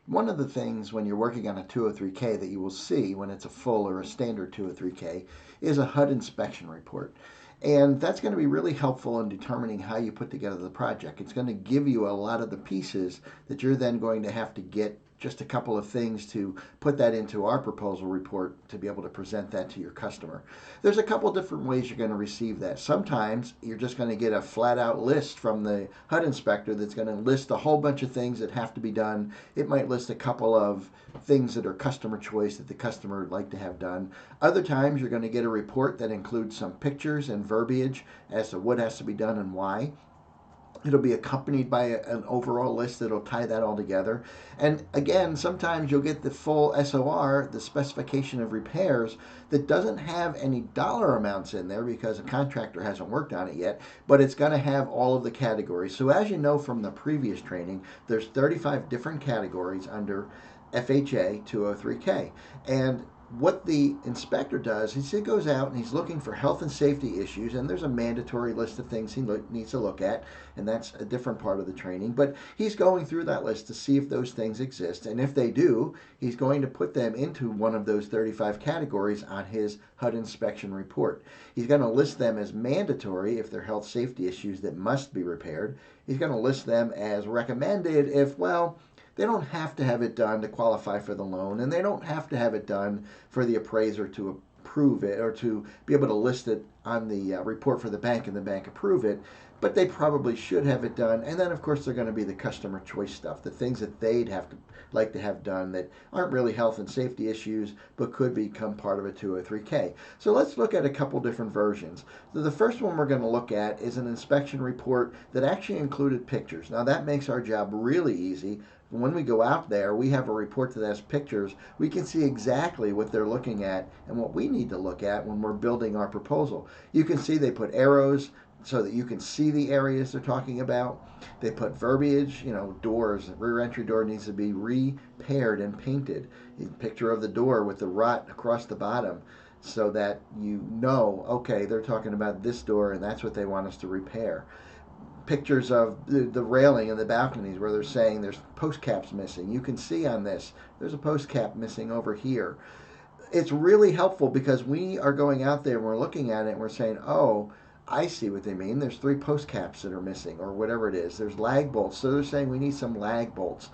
One of the things when you're working on a 203K that you will see when it's a full or a standard 203K is a HUD inspection report. And that's going to be really helpful in determining how you put together the project. It's going to give you a lot of the pieces that you're then going to have to get just a couple of things to put that into our proposal report to be able to present that to your customer. There's a couple different ways you're going to receive that. Sometimes you're just going to get a flat out list from the HUD inspector that's going to list a whole bunch of things that have to be done. It might list a couple of things that are customer choice that the customer would like to have done. Other times you're going to get a report that includes some pictures and verbiage as to what has to be done and why. It'll be accompanied by an overall list that'll tie that all together. And again, sometimes you'll get the full SOR, the specification of repairs, that doesn't have any dollar amounts in there because a contractor hasn't worked on it yet, but it's going to have all of the categories. So as you know from the previous training, there's 35 different categories under FHA 203K. And what the inspector does is he goes out and he's looking for health and safety issues, and there's a mandatory list of things he needs to look at, and that's a different part of the training. But he's going through that list to see if those things exist, and if they do, he's going to put them into one of those 35 categories on his HUD inspection report. He's going to list them as mandatory if they're health safety issues that must be repaired. He's going to list them as recommended if, well, they don't have to have it done to qualify for the loan, and they don't have to have it done for the appraiser to approve it or to be able to list it on the report for the bank and the bank approve it. But they probably should have it done. And then, of course, they're going to be the customer choice stuff, the things that they'd have to like to have done that aren't really health and safety issues, but could become part of a 203K. So let's look at a couple different versions. So the first one we're going to look at is an inspection report that actually included pictures. Now that makes our job really easy. When we go out there, we have a report that has pictures. We can see exactly what they're looking at and what we need to look at when we're building our proposal. You can see they put arrows so that you can see the areas they're talking about. They put verbiage, doors, rear entry door needs to be repaired and painted. A picture of the door with the rot across the bottom so that you know, okay, they're talking about this door and that's what they want us to repair. Pictures of the railing and the balconies where they're saying there's post caps missing. You can see on this, there's a post cap missing over here. It's really helpful because we are going out there and we're looking at it and we're saying, oh, I see what they mean. There's 3 post caps that are missing, or whatever it is. There's lag bolts. So they're saying we need some lag bolts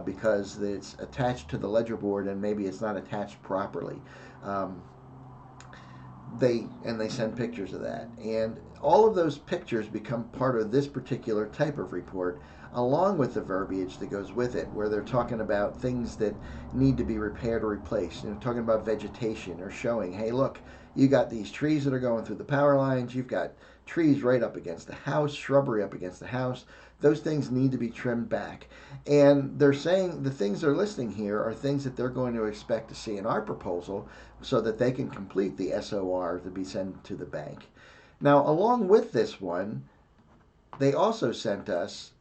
because it's attached to the ledger board and maybe it's not attached properly. Um, they send pictures of that, and all of those pictures become part of this particular type of report, along with the verbiage that goes with it, where they're talking about things that need to be repaired or replaced. Talking about vegetation or showing, hey, look, you got these trees that are going through the power lines. You've got trees right up against the house, shrubbery up against the house. Those things need to be trimmed back. And they're saying the things they're listing here are things that they're going to expect to see in our proposal so that they can complete the SOR to be sent to the bank. Now, along with this one, they also sent us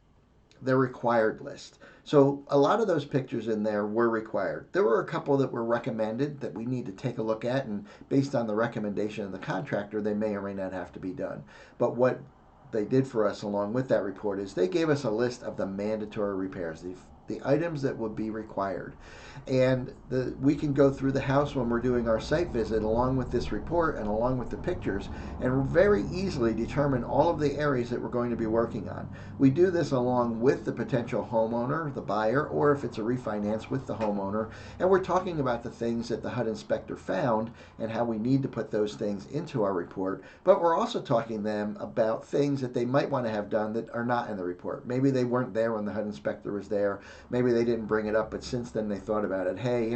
their required list. So a lot of those pictures in there were required. There were a couple that were recommended that we need to take a look at, and based on the recommendation of the contractor, they may or may not have to be done. But what they did for us along with that report is they gave us a list of the mandatory repairs, the items that would be required. And we can go through the house when we're doing our site visit along with this report and along with the pictures and very easily determine all of the areas that we're going to be working on. We do this along with the potential homeowner, the buyer, or if it's a refinance with the homeowner, and we're talking about the things that the HUD inspector found and how we need to put those things into our report, but we're also talking to them about things that they might want to have done that are not in the report. Maybe they weren't there when the HUD inspector was there. Maybe they didn't bring it up, but since then they thought about it. Hey,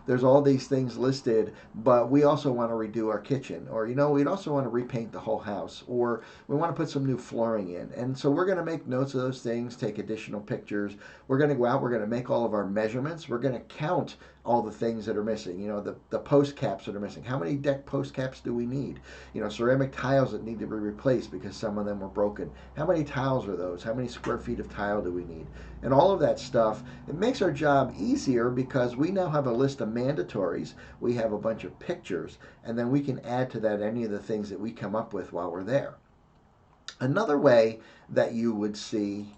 there's all these things listed, but we also want to redo our kitchen, or we'd also want to repaint the whole house, or we want to put some new flooring in. And so we're going to make notes of those things, take additional pictures. We're going to go out, we're going to make all of our measurements. We're going to count all the things that are missing. The post caps that are missing. How many deck post caps do we need? Ceramic tiles that need to be replaced because some of them were broken. How many tiles are those? How many square feet of tile do we need? And all of that stuff, it makes our job easier because we now have a list of mandatories. We have a bunch of pictures, and then we can add to that any of the things that we come up with while we're there. Another way that you would see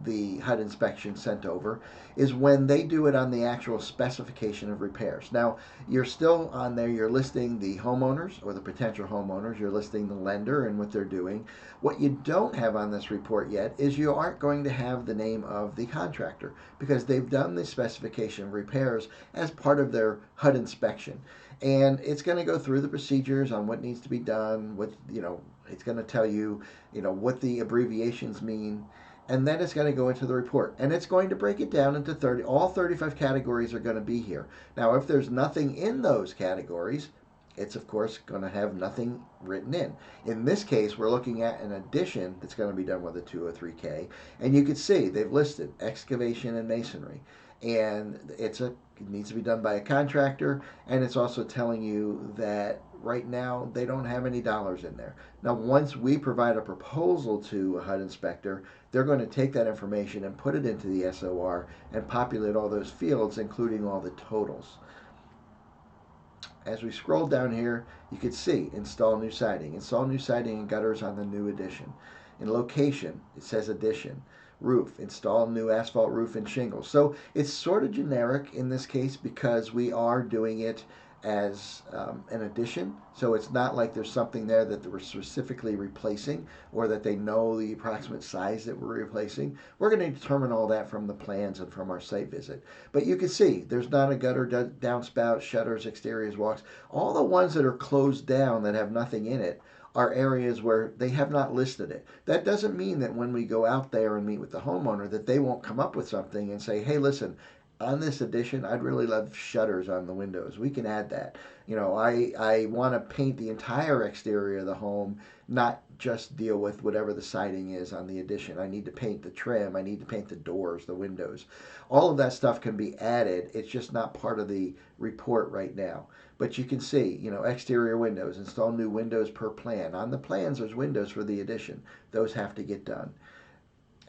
the HUD inspection sent over is when they do it on the actual specification of repairs. Now, you're still on there, you're listing the homeowners or the potential homeowners, you're listing the lender and what they're doing. What you don't have on this report yet is you aren't going to have the name of the contractor because they've done the specification of repairs as part of their HUD inspection. And it's going to go through the procedures on what needs to be done, it's going to tell you, what the abbreviations mean, and then it's going to go into the report, and it's going to break it down into 30. All 35 categories are going to be here. Now, if there's nothing in those categories, it's of course going to have nothing written in. In this case, we're looking at an addition that's going to be done with a 203K, and you can see they've listed excavation and masonry, and it needs to be done by a contractor, and it's also telling you that right now they don't have any dollars in there. Now, once we provide a proposal to a HUD inspector, they're going to take that information and put it into the SOR and populate all those fields, including all the totals. As we scroll down here, you can see install new siding. Install new siding and gutters on the new addition. In location, it says addition. Roof, install new asphalt roof and shingles. So it's sort of generic in this case because we are doing it as an addition. So it's not like there's something there that we're specifically replacing or that they know the approximate size that we're replacing. We're going to determine all that from the plans and from our site visit. But you can see there's not a gutter, downspout, shutters, exteriors, walks. All the ones that are closed down that have nothing in it are areas where they have not listed it. That doesn't mean that when we go out there and meet with the homeowner that they won't come up with something and say, hey, listen, on this addition, I'd really love shutters on the windows. We can add that. I want to paint the entire exterior of the home, not just deal with whatever the siding is on the addition. I need to paint the trim. I need to paint the doors, the windows. All of that stuff can be added. It's just not part of the report right now. But you can see, exterior windows, install new windows per plan. On the plans, there's windows for the addition. Those have to get done.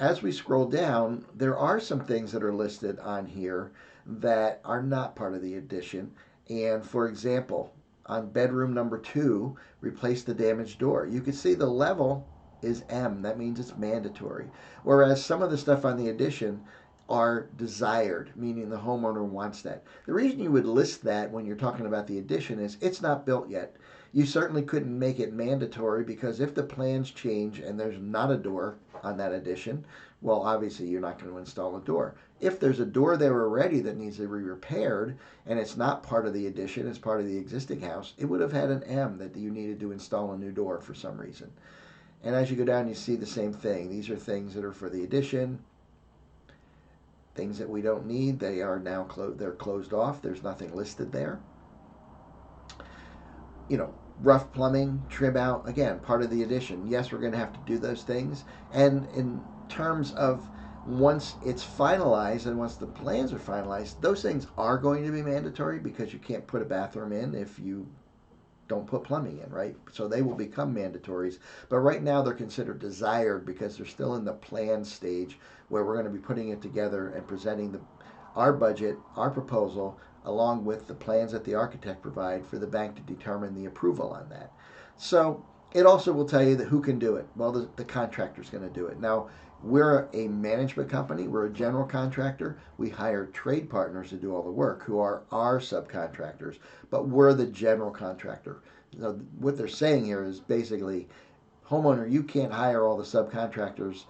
As we scroll down, there are some things that are listed on here that are not part of the addition. And for example, on bedroom number 2, replace the damaged door. You can see the level is M. That means it's mandatory. Whereas some of the stuff on the addition are desired, meaning the homeowner wants that. The reason you would list that when you're talking about the addition is it's not built yet. You certainly couldn't make it mandatory because if the plans change and there's not a door on that addition, well, obviously you're not going to install a door. If there's a door there already that needs to be repaired and it's not part of the addition, it's part of the existing house, it would have had an M that you needed to install a new door for some reason. And as you go down, you see the same thing. These are things that are for the addition. Things that we don't need, they are now they're closed off. There's nothing listed there. Rough plumbing, trim out, again, part of the addition. Yes, we're going to have to do those things. And in terms of once it's finalized and once the plans are finalized, those things are going to be mandatory because you can't put a bathroom in if you don't put plumbing in, right? So they will become mandatories. But right now they're considered desired because they're still in the plan stage where we're going to be putting it together and presenting our budget, our proposal, along with the plans that the architect provide for the bank to determine the approval on that. So it also will tell you that who can do it. Well, the contractor's going to do it. Now, we're a management company. We're a general contractor. We hire trade partners to do all the work who are our subcontractors, but we're the general contractor. So what they're saying here is basically, homeowner, you can't hire all the subcontractors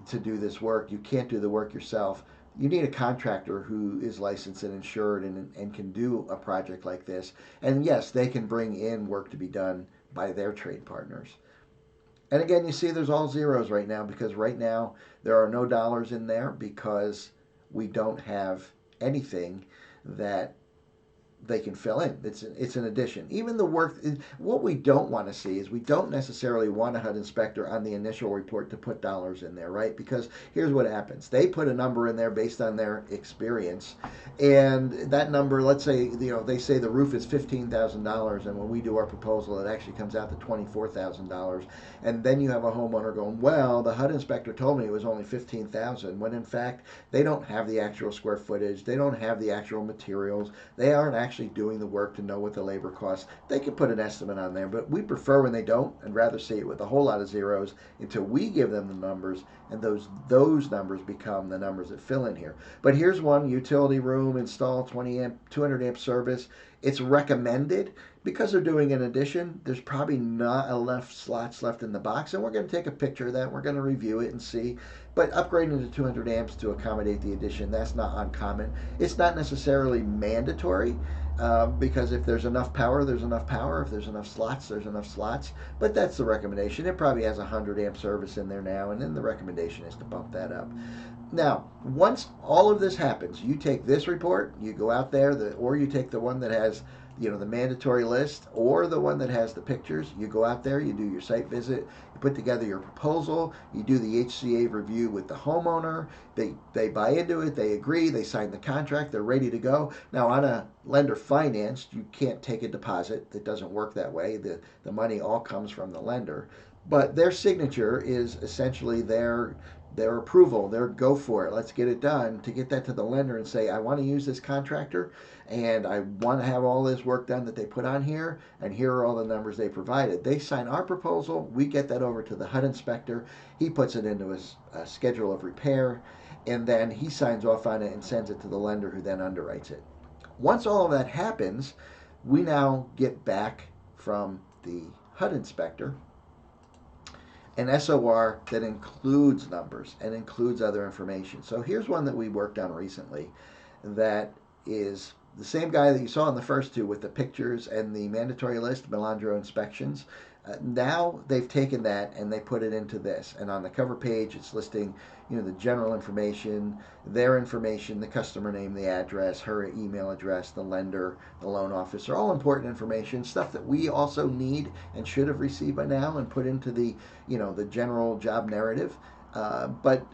to do this work. You can't do the work yourself. You need a contractor who is licensed and insured and can do a project like this. And yes, they can bring in work to be done by their trade partners. And again, you see there's all zeros right now because right now there are no dollars in there because we don't have anything that they can fill in. It's an addition. Even the work, what we don't want to see is we don't necessarily want a HUD inspector on the initial report to put dollars in there, right? Because here's what happens. They put a number in there based on their experience. And that number, let's say, they say the roof is $15,000 and when we do our proposal, it actually comes out to $24,000. And then you have a homeowner going, well, the HUD inspector told me it was only $15,000 when in fact they don't have the actual square footage. They don't have the actual materials. They aren't actually actually doing the work to know what the labor costs, they can put an estimate on there. But we prefer when they don't, and rather see it with a whole lot of zeros until we give them the numbers, and those numbers become the numbers that fill in here. But here's one: utility room, install 20 amp, 200 amp service. It's recommended because they're doing an addition. There's probably not enough slots left in the box, and we're going to take a picture of that. We're going to review it and see. But upgrading to 200 amps to accommodate the addition, that's not uncommon. It's not necessarily mandatory, because if there's enough power, there's enough power. If there's enough slots, there's enough slots. But that's the recommendation. It probably has a 100 amp service in there now, and then the recommendation is to bump that up. Now, once all of this happens, you take this report, you go out there, or you take the one that has, the mandatory list, or the one that has the pictures. You go out there, you do your site visit, you put together your proposal, you do the HCA review with the homeowner. They buy into it, they agree, they sign the contract, they're ready to go. Now, on a lender financed, you can't take a deposit. It doesn't work that way. The money all comes from the lender. But their signature is essentially their approval, their go for it, let's get it done, to get that to the lender and say, I want to use this contractor and I want to have all this work done that they put on here, and here are all the numbers they provided. They sign our proposal, we get that over to the HUD inspector, he puts it into a schedule of repair, and then he signs off on it and sends it to the lender, who then underwrites it. Once all of that happens, we now get back from the HUD inspector an SOR that includes numbers and includes other information. So here's one that we worked on recently that is the same guy that you saw in the first two with the pictures and the mandatory list, Melandro inspections. Now they've taken that and they put it into this. And on the cover page, it's listing, the general information, their information, the customer name, the address, her email address, the lender, the loan officer, all important information, stuff that we also need and should have received by now and put into the general job narrative. But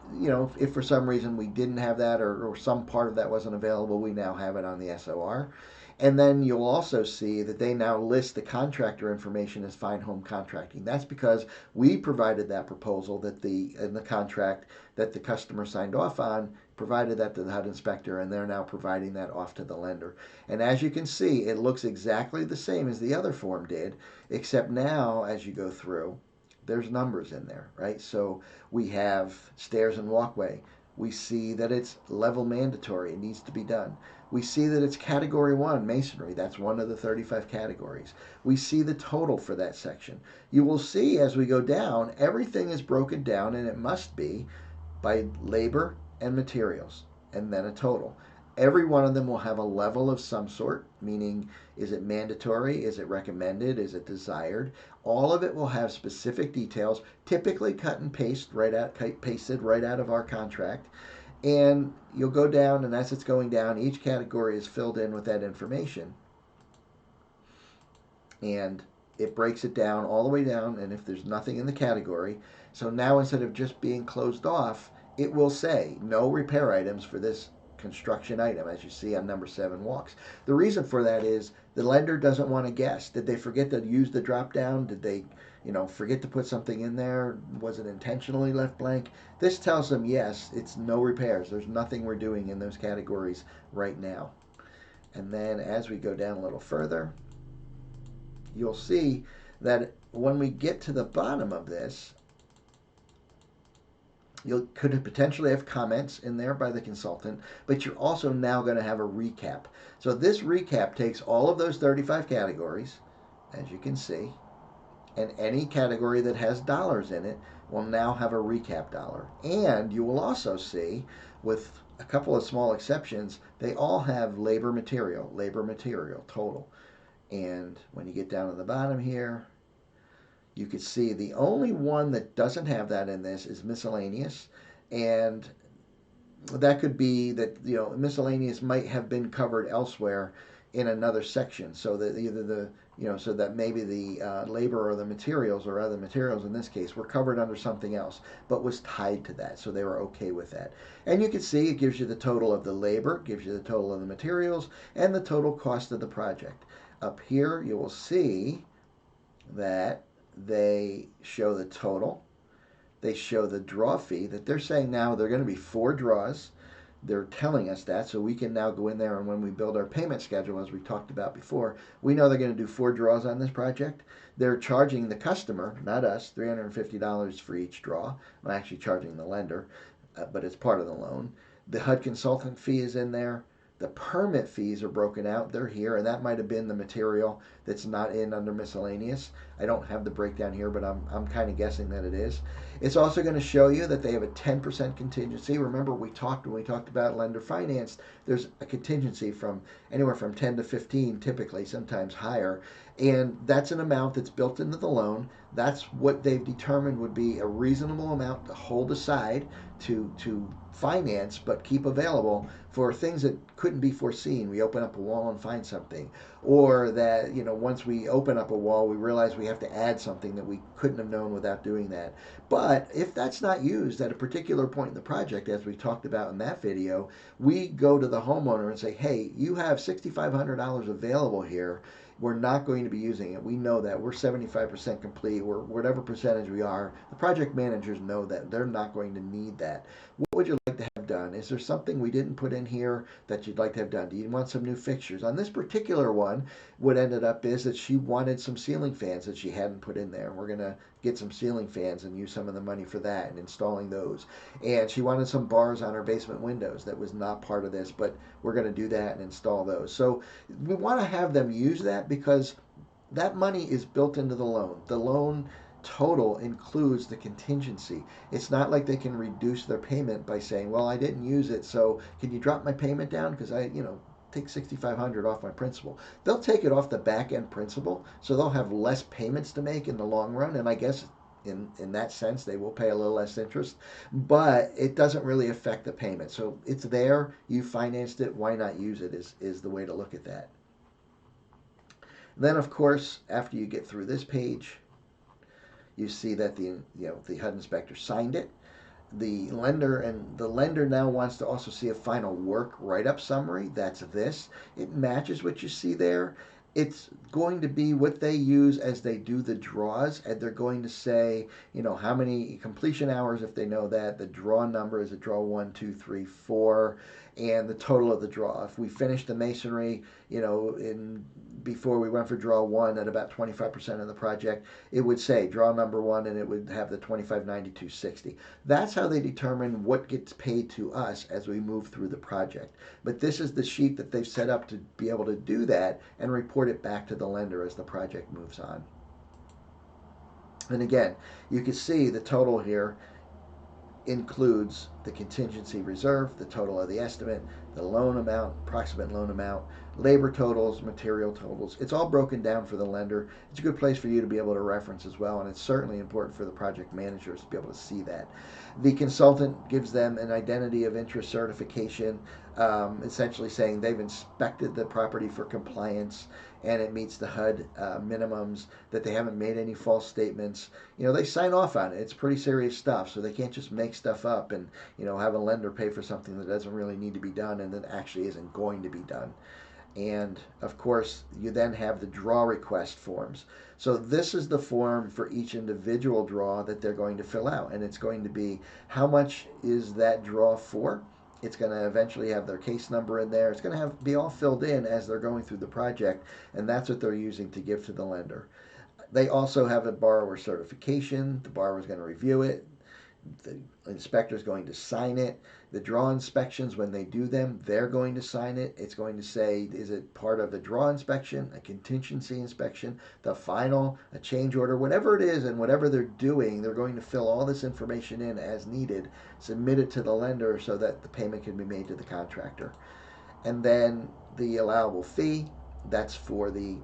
if for some reason we didn't have that, or some part of that wasn't available, we now have it on the SOR. And then you'll also see that they now list the contractor information as Fine Home Contracting. That's because we provided that proposal in the contract that the customer signed off on, provided that to the HUD inspector, and they're now providing that off to the lender. And as you can see, it looks exactly the same as the other form did, except now as you go through, there's numbers in there, right? So we have stairs and walkway. We see that it's level mandatory, it needs to be done. We see that it's category 1 masonry, that's one of the 35 categories. We see the total for that section. You will see as we go down, everything is broken down, and it must be by labor and materials, and then a total. Every one of them will have a level of some sort, meaning is it mandatory, is it recommended, is it desired. All of it will have specific details, typically cut and pasted right out of our contract. And you'll go down, and as it's going down, each category is filled in with that information. And it breaks it down all the way down, and if there's nothing in the category, so now instead of just being closed off, it will say no repair items for this construction item, as you see on number 7 walks. The reason for that is the lender doesn't want to guess. Did they forget to use the drop down? Did they forget to put something in there? Was it intentionally left blank? This tells them, yes, it's no repairs. There's nothing we're doing in those categories right now. And then as we go down a little further, you'll see that when we get to the bottom of this, you could potentially have comments in there by the consultant, but you're also now going to have a recap. So this recap takes all of those 35 categories, as you can see, and any category that has dollars in it will now have a recap dollar. And you will also see, with a couple of small exceptions, they all have labor material total. And when you get down to the bottom here, you can see the only one that doesn't have that in this is miscellaneous. And that could be that miscellaneous might have been covered elsewhere in another section, so that either so that maybe the labor or the materials, or other materials in this case, were covered under something else, but was tied to that, so they were okay with that. And you can see it gives you the total of the labor, gives you the total of the materials, and the total cost of the project. Up here you will see that they show the total. They show the draw fee, that they're saying now they're going to be 4 draws. they're telling us that, so we can now go in there, and when we build our payment schedule, as we talked about before, we know they're going to do 4 draws on this project. They're charging the customer, not us, $350 for each draw. I'm actually charging the lender, but it's part of the loan. The HUD consultant fee is in there. The permit fees are broken out. They're here, and that might have been the material that's not in under miscellaneous. I don't have the breakdown here, but I'm kind of guessing that it is. It's also going to show you that they have a 10% contingency. Remember, when we talked about lender finance, there's a contingency from anywhere from 10 to 15, typically, sometimes higher. And that's an amount that's built into the loan. That's what they've determined would be a reasonable amount to hold aside to finance, but keep available for things that couldn't be foreseen. We open up a wall and find something, or that once we open up a wall, we realize we have to add something that we couldn't have known without doing that. But if that's not used at a particular point in the project, as we talked about in that video, we go to the homeowner and say, hey, you have $6,500 available here. We're not going to be using it. We know that. We're 75% complete. We're whatever percentage we are. The project managers know that. They're not going to need that. What would you like to have done? Is there something we didn't put in here that you'd like to have done? Do you want some new fixtures? On this particular one, what ended up is that she wanted some ceiling fans that she hadn't put in there. We're going to get some ceiling fans and use some of the money for that and installing those. And she wanted some bars on her basement windows. That was not part of this, but we're going to do that and install those. So we want to have them use that because that money is built into the loan. The loan total includes the contingency. It's not like they can reduce their payment by saying, well, I didn't use it, so can you drop my payment down because I take $6,500 off my principal. They'll take it off the back end principal, so they'll have less payments to make in the long run, and I guess in that sense they will pay a little less interest, but it doesn't really affect the payment. So it's there, you financed it, why not use it is the way to look at that. Then of course, after you get through this page, you see that the HUD inspector signed it. The lender now wants to also see a final work write-up summary. That's this. It matches what you see there. It's going to be what they use as they do the draws, and they're going to say, how many completion hours, if they know that. The draw number is a draw 1, 2, 3, 4, and the total of the draw. If we finish the masonry, before we went for draw 1 at about 25% of the project, it would say draw number 1, and it would have the 2592.60. That's how they determine what gets paid to us as we move through the project. But this is the sheet that they've set up to be able to do that and report it back to the lender as the project moves on. And again, you can see the total here includes the contingency reserve, the total of the estimate, the loan amount, approximate loan amount, labor totals, material totals. It's all broken down for the lender. It's a good place for you to be able to reference as well, and it's certainly important for the project managers to be able to see that. The consultant gives them an identity of interest certification, essentially saying they've inspected the property for compliance and it meets the HUD minimums, that they haven't made any false statements. They sign off on it. It's pretty serious stuff, so they can't just make stuff up and have a lender pay for something that doesn't really need to be done and that actually isn't going to be done. And of course, you then have the draw request forms. So this is the form for each individual draw that they're going to fill out, and it's going to be how much is that draw for. It's going to eventually have their case number in there. It's going to be all filled in as they're going through the project, and that's what they're using to give to the lender. They also have a borrower certification. The borrower is going to review it. The inspector is going to sign it. The draw inspections, when they do them, they're going to sign it. It's going to say, is it part of a draw inspection, a contingency inspection, the final, a change order, whatever it is, and whatever they're doing, they're going to fill all this information in as needed, submit it to the lender so that the payment can be made to the contractor. And then the allowable fee, that's for the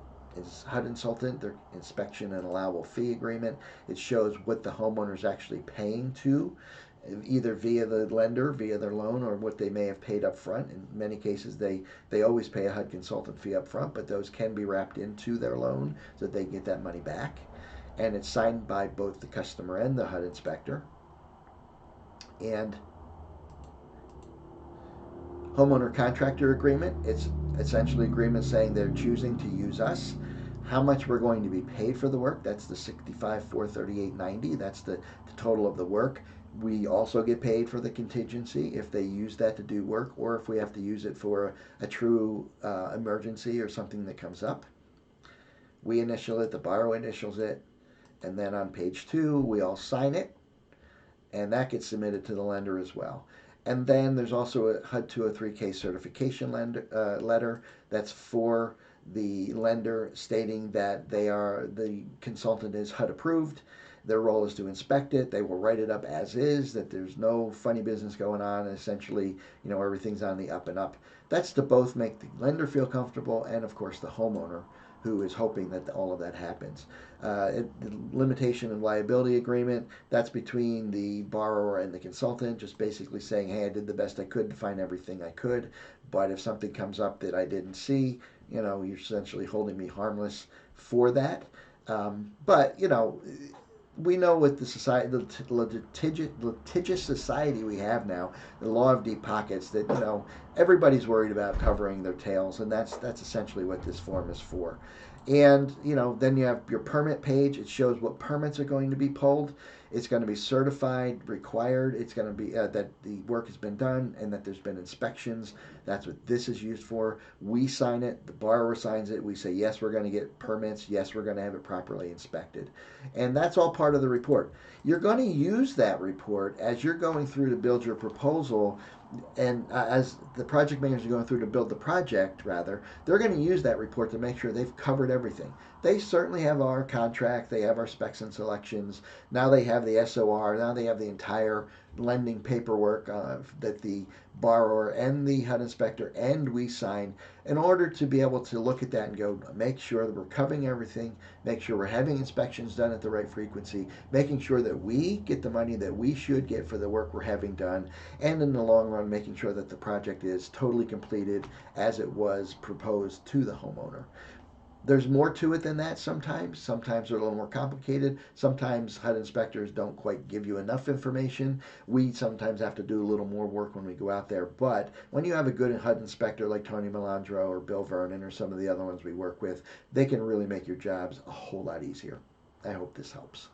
HUD consultant, their inspection and allowable fee agreement. It shows what the homeowner is actually paying to, either via the lender, via their loan, or what they may have paid up front. In many cases, they always pay a HUD consultant fee up front, but those can be wrapped into their loan so that they get that money back. And it's signed by both the customer and the HUD inspector. And homeowner contractor agreement, it's essentially agreement saying they're choosing to use us, how much we're going to be paid for the work. That's the $65,438.90. That's the total of the work. We also get paid for the contingency if they use that to do work, or if we have to use it for a true emergency or something that comes up. We initial it, the borrower initials it, and then on page 2 we all sign it, and that gets submitted to the lender as well. And then there's also a HUD 203K certification letter that's for the lender, stating that the consultant is HUD approved. Their role is to inspect it. They will write it up as is, that there's no funny business going on. Essentially, everything's on the up and up. That's to both make the lender feel comfortable and, of course, the homeowner, who is hoping that all of that happens. The limitation and liability agreement, that's between the borrower and the consultant, just basically saying, hey, I did the best I could to find everything I could, but if something comes up that I didn't see, you're essentially holding me harmless for that. But we know with the litigious society we have now, the law of deep pockets, that everybody's worried about covering their tails, and that's essentially what this form is for. And then you have your permit page. It shows what permits are going to be pulled. It's going to be certified, required. It's going to be that the work has been done and that there's been inspections. That's what this is used for. We sign it. The borrower signs it. We say, yes, we're going to get permits. Yes, we're going to have it properly inspected. And that's all part of the report. You're going to use that report as you're going through to build your proposal, and as the project managers are going through to build the project, rather, they're going to use that report to make sure they've covered everything. They certainly have our contract, they have our specs and selections, now they have the SOR, now they have the entire lending paperwork that the borrower and the HUD inspector and we sign, in order to be able to look at that and go, make sure that we're covering everything, make sure we're having inspections done at the right frequency, making sure that we get the money that we should get for the work we're having done, and in the long run making sure that the project is totally completed as it was proposed to the homeowner. There's more to it than that sometimes. Sometimes they're a little more complicated. Sometimes HUD inspectors don't quite give you enough information. We sometimes have to do a little more work when we go out there. But when you have a good HUD inspector like Tony Melandro or Bill Vernon or some of the other ones we work with, they can really make your jobs a whole lot easier. I hope this helps.